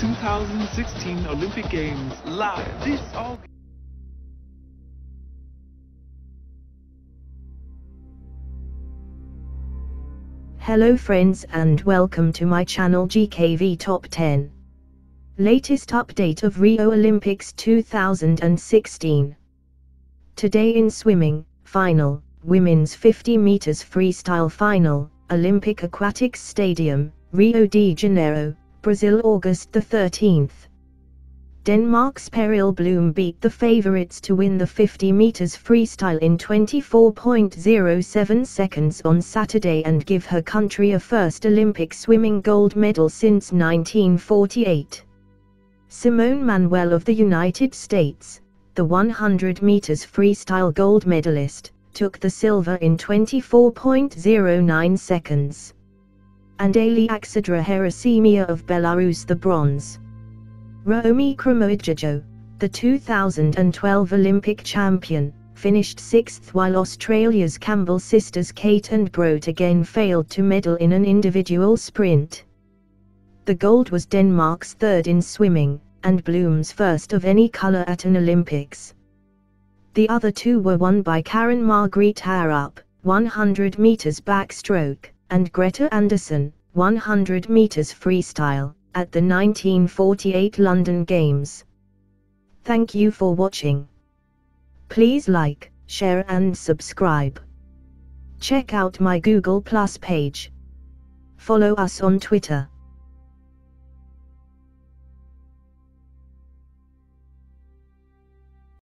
2016 Olympic Games live. This all. Hello friends and welcome to my channel GKV Top 10. Latest update of Rio Olympics 2016. Today in swimming, final, women's 50 meters freestyle final, Olympic Aquatics Stadium, Rio de Janeiro, Brazil August the 13th. Denmark's Peril Bloom beat the favorites to win the 50 meters freestyle in 24.07 seconds on Saturday and give her country a first Olympic swimming gold medal since 1948. Simone Manuel of the United States, the 100 meters freestyle gold medalist, took the silver in 24.09 seconds. And Alexandra Gerasimova of Belarus the bronze. Romi Kromowidjojo, the 2012 Olympic champion, finished 6th while Australia's Campbell sisters Kate and Brote again failed to medal in an individual sprint. The gold was Denmark's third in swimming, and Bloom's first of any colour at an Olympics. The other two were won by Karen Margrethe Harup, 100 meters backstroke, and Greta Anderson, 100 meters freestyle, at the 1948 London Games. Thank you for watching. Please like, share and subscribe. Check out my Google Plus page. Follow us on Twitter.